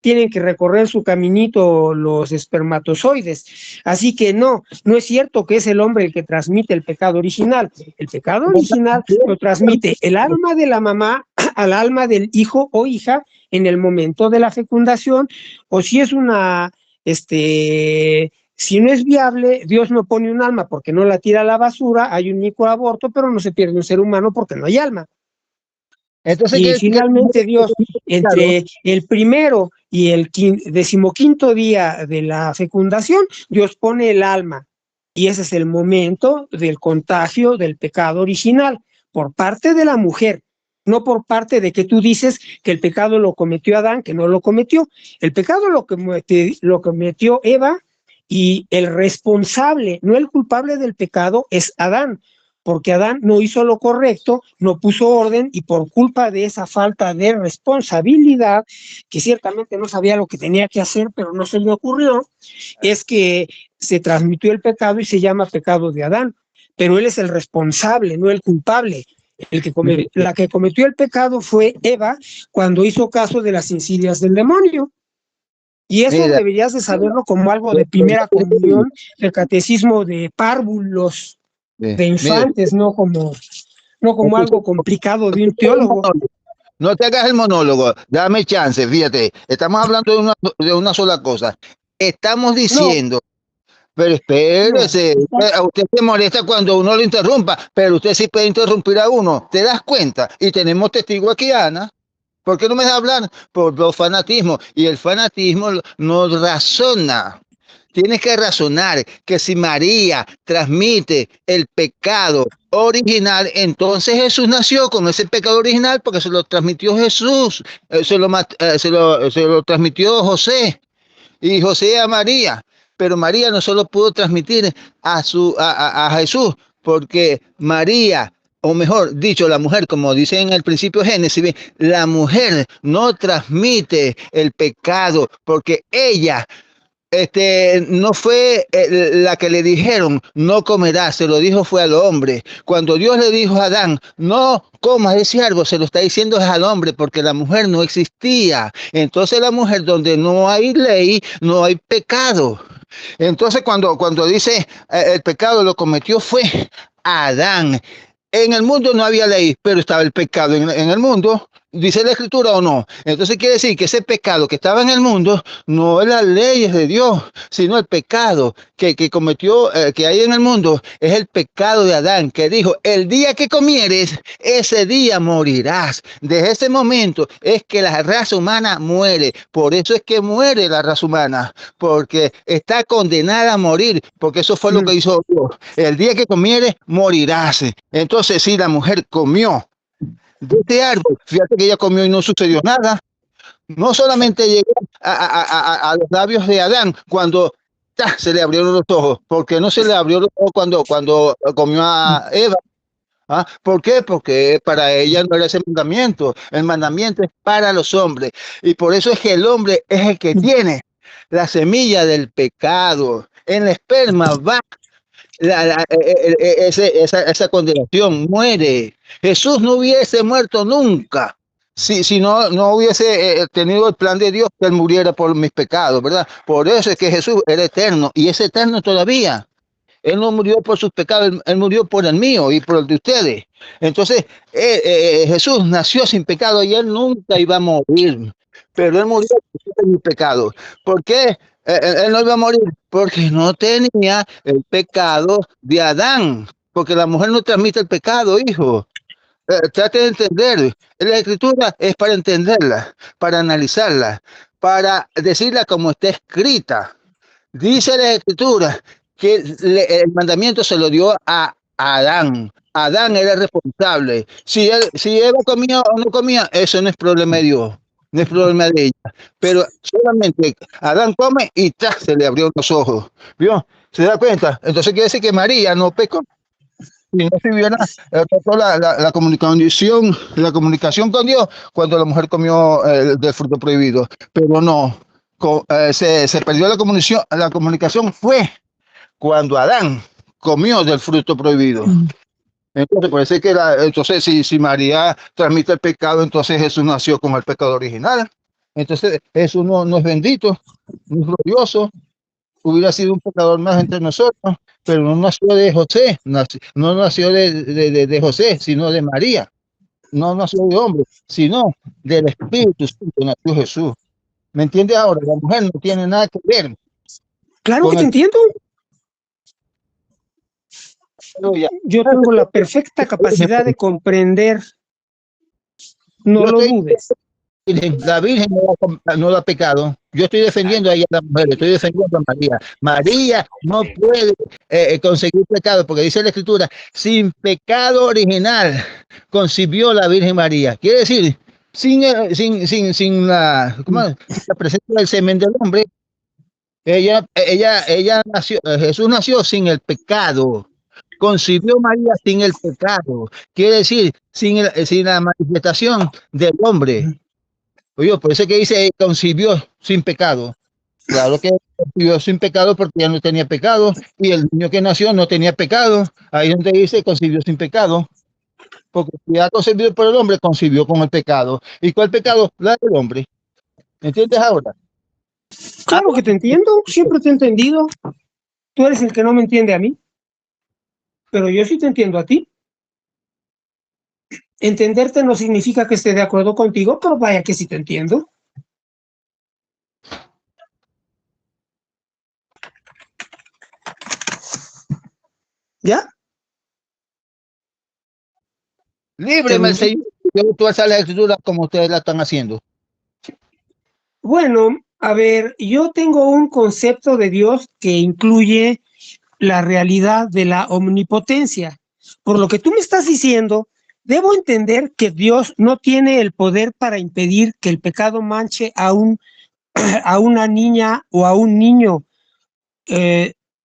Tienen que recorrer su caminito los espermatozoides. Así que no es cierto que es el hombre el que transmite el pecado original. El pecado original lo transmite el alma de la mamá al alma del hijo o hija en el momento de la fecundación, o si es si no es viable, Dios no pone un alma porque no la tira a la basura, hay un microaborto, pero no se pierde un ser humano porque no hay alma. Entonces, y finalmente Dios, entre el primero y el 15º día de la fecundación, Dios pone el alma, y ese es el momento del contagio del pecado original por parte de la mujer, no por parte de que tú dices que el pecado lo cometió Adán, que no lo cometió. El pecado lo cometió Eva, y el responsable, no el culpable del pecado, es Adán, porque Adán no hizo lo correcto, no puso orden, y por culpa de esa falta de responsabilidad, que ciertamente no sabía lo que tenía que hacer, pero no se le ocurrió, es que se transmitió el pecado y se llama pecado de Adán. Pero él es el responsable, no el culpable. La que cometió el pecado fue Eva, cuando hizo caso de las insidias del demonio. Y eso deberías de saberlo como algo de primera comunión, del catecismo de párvulos, de infantes, no como algo complicado de un teólogo. No te hagas el monólogo, dame chance, fíjate, estamos hablando de una sola cosa. Estamos diciendo, pero espérese, usted se molesta cuando uno lo interrumpa, pero usted sí puede interrumpir a uno, ¿te das cuenta? Y tenemos testigo aquí, Ana. ¿Por qué no me deja hablar? Por los fanatismos, y el fanatismo no razona. Tienes que razonar que si María transmite el pecado original, entonces Jesús nació con ese pecado original porque se lo transmitió Jesús, se lo transmitió José, y José a María. Pero María no solo pudo transmitir a Jesús, porque María, o mejor dicho, la mujer, como dice en el principio de Génesis, la mujer no transmite el pecado porque ella no fue la que le dijeron no comerás, se lo dijo fue al hombre. Cuando Dios le dijo a Adán no comas ese árbol, se lo está diciendo al hombre, porque la mujer no existía. Entonces la mujer, donde no hay ley, no hay pecado. Entonces cuando dice el pecado lo cometió fue Adán. En el mundo no había ley, pero estaba el pecado en el mundo. ¿Dice la escritura o no? Entonces quiere decir que ese pecado que estaba en el mundo no es las leyes de Dios, sino el pecado que cometió, que hay en el mundo, es el pecado de Adán, que dijo, el día que comieres, ese día morirás. Desde ese momento es que la raza humana muere. Por eso es que muere la raza humana, porque está condenada a morir, porque eso fue lo que hizo Dios. El día que comieres, morirás. Entonces, si la mujer comió de este árbol, fíjate que ella comió y no sucedió nada. No solamente llegó a los labios de Adán cuando se le abrieron los ojos, porque no se le abrió los ojos cuando comió a Eva. ¿Ah? ¿Por qué? Porque para ella no era ese mandamiento. El mandamiento es para los hombres. Y por eso es que el hombre es el que tiene la semilla del pecado. En el esperma va esa condenación, muere. Jesús no hubiese muerto nunca si no hubiese tenido el plan de Dios que él muriera por mis pecados, ¿verdad? Por eso es que Jesús era eterno y es eterno todavía. Él no murió por sus pecados, él murió por el mío y por el de ustedes. Entonces, Jesús nació sin pecado y él nunca iba a morir, pero él murió por mis pecados. ¿Por qué? Él no iba a morir porque no tenía el pecado de Adán, porque la mujer no transmite el pecado, hijo. Trate de entender. La escritura es para entenderla, para analizarla, para decirla como está escrita. Dice la escritura que el mandamiento se lo dio a Adán. Adán era responsable. Si Eva comía o no comía, eso no es problema de Dios, no es problema de ella. Pero solamente Adán come y se le abrió los ojos. ¿Vio? ¿Se da cuenta? Entonces quiere decir que María no pecó. Si no se hubiera roto la comunicación con Dios cuando la mujer comió del fruto prohibido. Pero no, se perdió la comunicación fue cuando Adán comió del fruto prohibido. Entonces parece que entonces si María transmite el pecado, entonces Jesús nació con el pecado original. Entonces Jesús no es bendito, no es glorioso, hubiera sido un pecador más entre nosotros, pero no nació de José, no nació de José, sino de María. No nació de hombre, sino del Espíritu Santo nació Jesús. ¿Me entiendes ahora? La mujer no tiene nada que ver. Claro que te entiendo. Yo tengo la perfecta capacidad de comprender. No lo dudes. La Virgen no da pecado. Yo estoy defendiendo a ella, la mujer, estoy defendiendo a María. María no puede conseguir pecado, porque dice la Escritura, sin pecado original concibió la Virgen María. Quiere decir, sin la presencia del semen del hombre, ella nació, Jesús nació sin el pecado. Concibió María sin el pecado. Quiere decir, sin la manifestación del hombre. Oye, por eso que dice concibió sin pecado. Claro que concibió sin pecado porque ya no tenía pecado y el niño que nació no tenía pecado. Ahí donde dice concibió sin pecado. Porque si ha concebido por el hombre, concibió con el pecado. ¿Y cuál pecado? La del hombre. ¿Me entiendes ahora? Claro que te entiendo, siempre te he entendido. Tú eres el que no me entiende a mí, pero yo sí te entiendo a ti. Entenderte no significa que esté de acuerdo contigo, pero vaya que sí te entiendo. ¿Ya? Líbreme el Señor. Tú haces la escritura como ustedes la están haciendo. Bueno, a ver, yo tengo un concepto de Dios que incluye la realidad de la omnipotencia. Por lo que tú me estás diciendo, debo entender que Dios no tiene el poder para impedir que el pecado manche a una niña o a un niño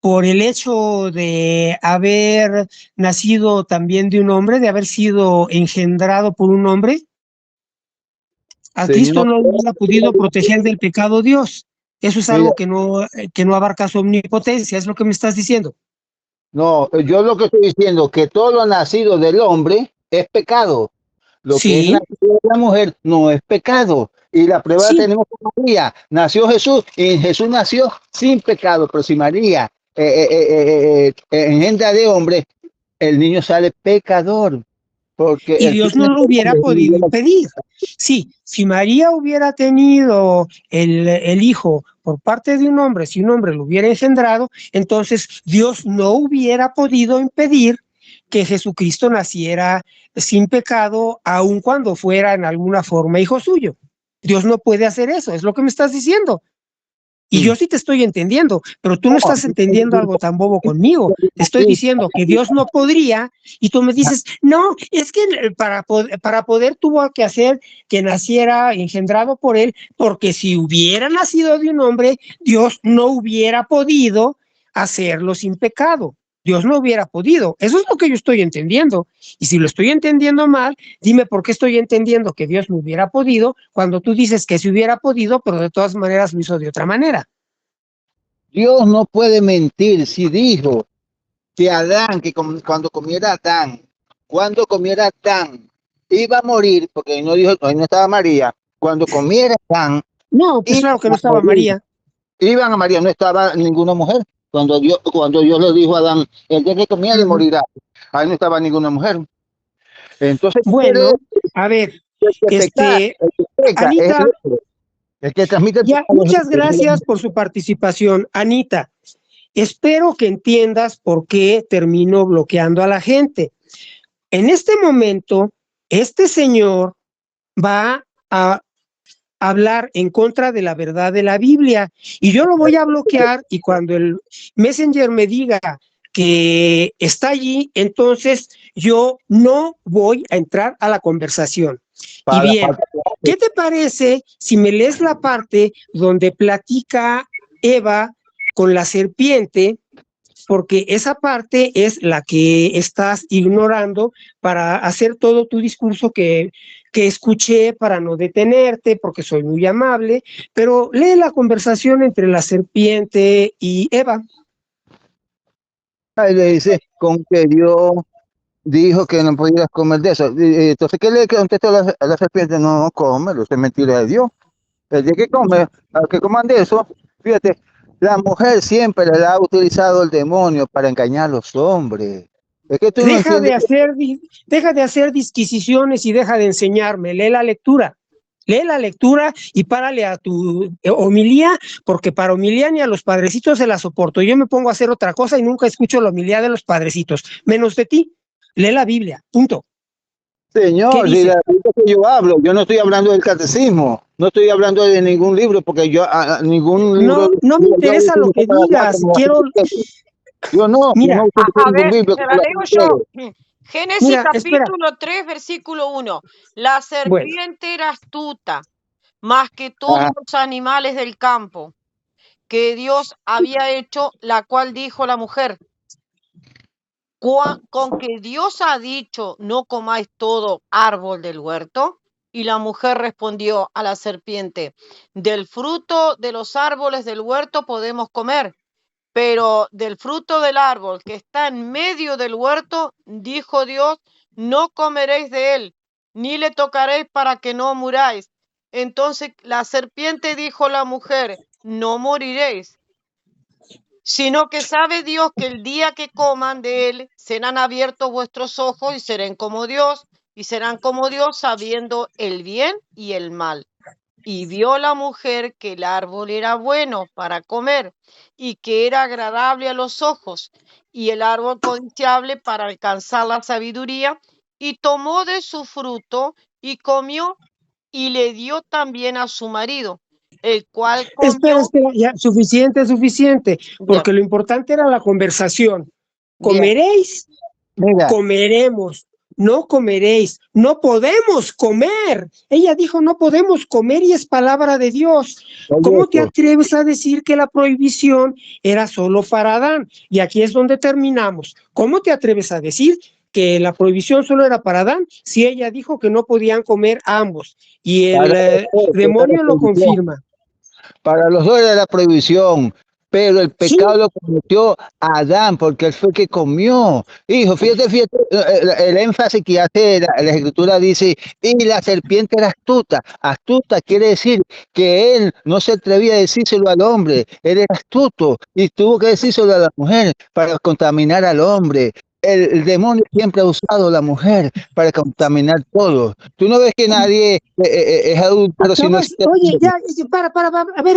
por el hecho de haber nacido también de un hombre, de haber sido engendrado por un hombre. A Cristo no le ha podido proteger del pecado Dios. Eso es algo que no abarca su omnipotencia, es lo que me estás diciendo. No, yo lo que estoy diciendo que todo lo nacido del hombre es pecado. Lo que es nacido de la mujer no es pecado. Y la prueba la tenemos con María. Nació Jesús y Jesús nació sin pecado. Pero si María engendra de hombre, el niño sale pecador. porque y Dios no lo hubiera podido impedir. Sí, si María hubiera tenido el hijo por parte de un hombre, si un hombre lo hubiera engendrado, entonces Dios no hubiera podido impedir que Jesucristo naciera sin pecado, aun cuando fuera en alguna forma hijo suyo. Dios no puede hacer eso, es lo que me estás diciendo. Y yo sí te estoy entendiendo, pero tú no estás entendiendo algo tan bobo conmigo. Te estoy diciendo que Dios no podría y tú me dices, no, es que para poder tuvo que hacer que naciera engendrado por él, porque si hubiera nacido de un hombre, Dios no hubiera podido hacerlo sin pecado. Dios no hubiera podido. Eso es lo que yo estoy entendiendo. Y si lo estoy entendiendo mal, dime por qué estoy entendiendo que Dios no hubiera podido cuando tú dices que sí hubiera podido, pero de todas maneras lo hizo de otra manera. Dios no puede mentir si dijo que Adán, cuando comiera Adán, iba a morir, porque ahí no dijo, ahí no estaba María, cuando comiera Adán, No, pues claro que no estaba María. Iban a María, no estaba ninguna mujer. Cuando Dios le dijo a Adán, el día que comiera morirá, ahí no estaba ninguna mujer. Entonces, bueno, a ver, Anita, el que transmite ya, muchas gracias por su participación. Anita, espero que entiendas por qué termino bloqueando a la gente. En este momento, este señor va a hablar en contra de la verdad de la Biblia y yo lo voy a bloquear y cuando el Messenger me diga que está allí, entonces yo no voy a entrar a la conversación. Y bien, ¿qué te parece si me lees la parte donde platica Eva con la serpiente? Porque esa parte es la que estás ignorando para hacer todo tu discurso que escuché para no detenerte, porque soy muy amable, pero lee la conversación entre la serpiente y Eva. Ahí le dice, con que Dios dijo que no podías comer de eso. Entonces, ¿qué le contestó a la serpiente? No, cómelo, es mentira de Dios. El día que come, al que coman de eso, fíjate, la mujer siempre le ha utilizado el demonio para engañar a los hombres. Es que tú no entiendes. Deja de hacer disquisiciones y deja de enseñarme. Lee la lectura y párale a tu homilía, porque para homilía ni a los padrecitos se la soporto. Yo me pongo a hacer otra cosa y nunca escucho la homilía de los padrecitos, menos de ti. Lee la Biblia, punto. Señor, si la Biblia que yo hablo, yo no estoy hablando del catecismo, no estoy hablando de ningún libro, porque yo ningún libro. No me interesa lo que digas, quiero. Yo no. Mira, no a ver, te la leo yo. Génesis Mira, capítulo 3, versículo 1. La serpiente era astuta, más que todos los animales del campo que Dios había hecho, la cual dijo la mujer, con que Dios ha dicho, no comáis todo árbol del huerto. Y la mujer respondió a la serpiente, del fruto de los árboles del huerto podemos comer, pero del fruto del árbol que está en medio del huerto, dijo Dios, no comeréis de él, ni le tocaréis para que no muráis. Entonces la serpiente dijo a la mujer, no moriréis, sino que sabe Dios que el día que coman de él, serán abiertos vuestros ojos y serán como Dios sabiendo el bien y el mal. Y vio la mujer que el árbol era bueno para comer y que era agradable a los ojos y el árbol codiciable para alcanzar la sabiduría, y tomó de su fruto y comió y le dio también a su marido, el cual comió. Espera, ya, suficiente, porque lo importante era la conversación. ¿Comeréis? Comeremos. No comeréis, no podemos comer. Ella dijo, no podemos comer y es palabra de Dios. ¿Cómo te atreves a decir que la prohibición era solo para Adán? Y aquí es donde terminamos. ¿Cómo te atreves a decir que la prohibición solo era para Adán si ella dijo que no podían comer ambos? Y el demonio lo confirma. Para los dos era la prohibición, pero el pecado lo cometió Adán, porque él fue el que comió. Hijo, fíjate, el énfasis que hace la escritura dice, y la serpiente era astuta. Astuta quiere decir que él no se atrevía a decírselo al hombre, él era astuto y tuvo que decírselo a la mujer para contaminar al hombre. el demonio siempre ha usado a la mujer para contaminar todo. Tú no ves que nadie es adúltero si no existe. Oye, ya, para, a ver.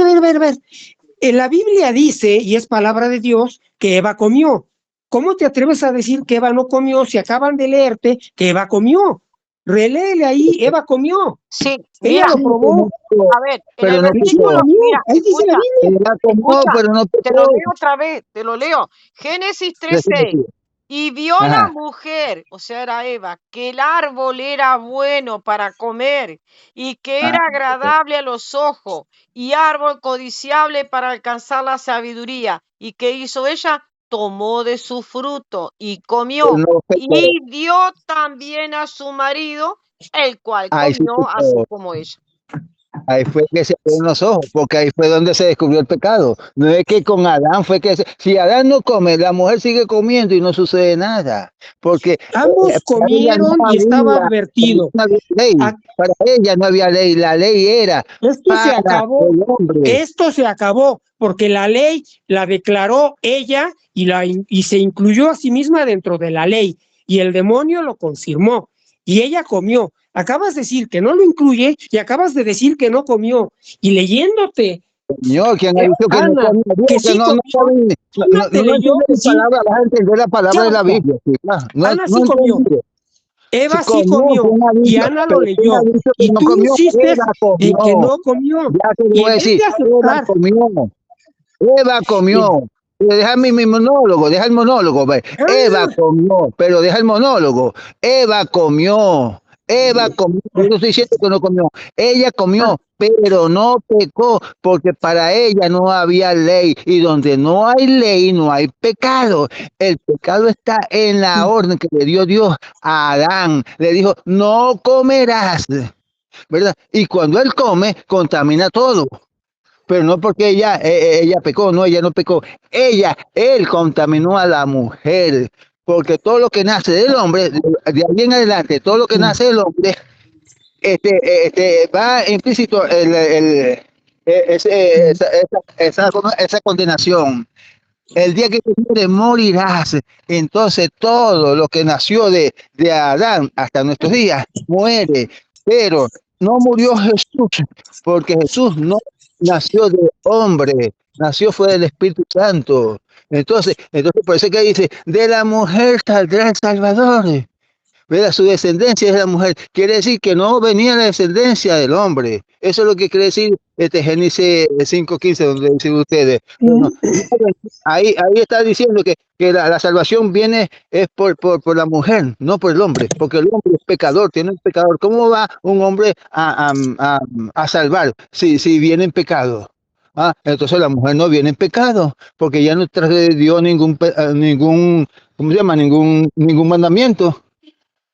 En la Biblia dice, y es palabra de Dios, que Eva comió. ¿Cómo te atreves a decir que Eva no comió si acaban de leerte que Eva comió? Reléele ahí, Eva comió. Sí, Ella mira, lo probó. a ver, en Pero el no versículo, pecó. mira, Ahí dice la escucha, Biblia. Ella comió, escucha, pero no te lo pecó. leo otra vez, te lo leo. Génesis 3:6. Y vio la Ajá. mujer, o sea, era Eva, que el árbol era bueno para comer y que era agradable a los ojos y árbol codiciable para alcanzar la sabiduría. ¿Y qué hizo ella? Tomó de su fruto y comió. No pecó. Y dio también a su marido, el cual Ahí sí comió así pecó. como ella. Ahí fue que se abrieron los ojos, porque ahí fue donde se descubrió el pecado. No es que con Adán fue que si Adán no come, la mujer sigue comiendo y no sucede nada, porque Ambos para ella no comieron y estaba advertido. no había ley, para ella no había ley, la ley era Esto se para acabó. el hombre. Esto se acabó porque la ley la declaró ella y se incluyó a sí misma dentro de la ley y el demonio lo confirmó y ella comió. Acabas de decir que no lo incluye y acabas de decir que no comió y leyéndote Señor, quien ha dicho que no Ana, comía, que que sí comió. Ana te no leyó entiende que la sí. palabra, vas a entender la palabra de la Chaufa. Biblia. ¿Sí? No, Ana no sí comió. entiende. Eva sí Comió, comió ¿quién ha y dicho? Ana lo Pero ¿quién ha leyó. dicho que Y no tú comió? insistes Eva en que comió. no comió. Ya te Y voy a en vez decir, de Eva aceptar, comió. Eva comió. Pero deja mi monólogo, deja el monólogo. Ve. Eva comió, pero deja el monólogo. Eva comió. Eva comió. Yo no estoy diciendo que no comió. Ella comió, pero no pecó, porque para ella no había ley. Y donde no hay ley, no hay pecado. El pecado está en la orden que le dio Dios a Adán. Le dijo, no comerás, ¿verdad? Y cuando él come, contamina todo. Pero no porque ella pecó, no, ella no pecó. Él contaminó a la mujer, porque todo lo que nace del hombre, de ahí en adelante, todo lo que nace del hombre, va implícito esa condenación. El día que tú mueres, morirás. Entonces todo lo que nació de Adán hasta nuestros días muere. Pero no murió Jesús, porque Jesús no nació de hombre, nació fue del Espíritu Santo. Entonces por eso que dice, de la mujer saldrá el Salvador. ¿Verdad? Su descendencia es la mujer. Quiere decir que no venía la descendencia del hombre. Eso es lo que quiere decir Génesis 5:15, donde dicen ustedes. Bueno, ahí está diciendo que la salvación viene es por la mujer, no por el hombre, porque el hombre es pecador, tiene un pecador. ¿Cómo va un hombre a salvar si viene en pecado? Entonces la mujer no viene en pecado, porque ya no transgredió ningún, ¿cómo se llama? Ningún mandamiento.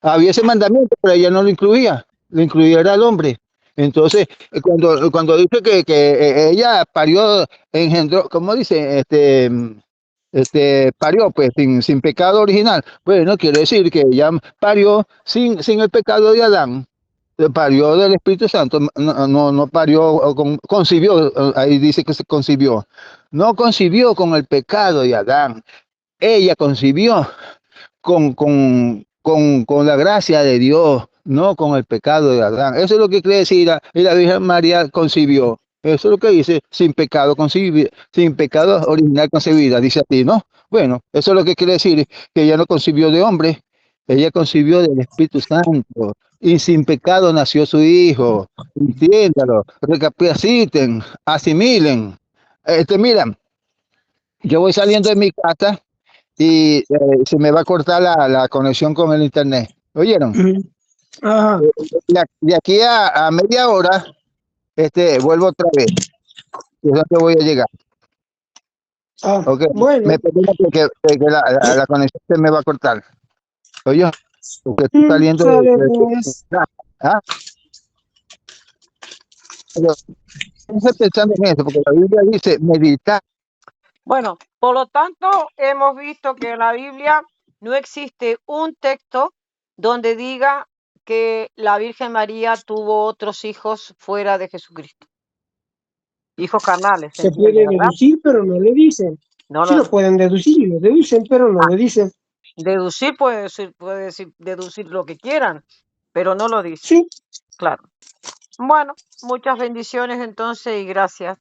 Había ese mandamiento, pero ella no lo incluía era el hombre. Entonces, cuando dice que ella parió, engendró, ¿cómo dice? Parió pues sin pecado original. Bueno, quiere decir que ella parió sin el pecado de Adán. Parió del Espíritu Santo, no parió, concibió, ahí dice que se concibió. No concibió con el pecado de Adán. Ella concibió con la gracia de Dios, no con el pecado de Adán. Eso es lo que quiere decir, y la Virgen María concibió. Eso es lo que dice, sin pecado concebida, sin pecado original concebida, dice así, ¿no? Bueno, eso es lo que quiere decir, que ella no concibió de hombre, ella concibió del Espíritu Santo, y sin pecado nació su hijo. Entiéndalo, recapaciten, asimilen. Miran, yo voy saliendo de mi casa y se me va a cortar la conexión con el internet. ¿Oyeron? Ajá. De aquí a media hora, vuelvo otra vez. ¿Y dónde voy a llegar? Okay. Bueno. Me permite que la conexión se me va a cortar. Oye, porque estoy saliendo Pues. Pero estoy pensando en eso, porque la Biblia dice meditar. Bueno, por lo tanto, hemos visto que en la Biblia no existe un texto donde diga que la Virgen María tuvo otros hijos fuera de Jesucristo. Hijos carnales, Se entiende, puede ¿verdad? deducir, pero no le dicen. No, Sí lo pueden deducir y lo deducen, pero no le dicen. Deducir puede decir deducir lo que quieran, pero no lo dice. Sí. Claro. Bueno, muchas bendiciones entonces y gracias.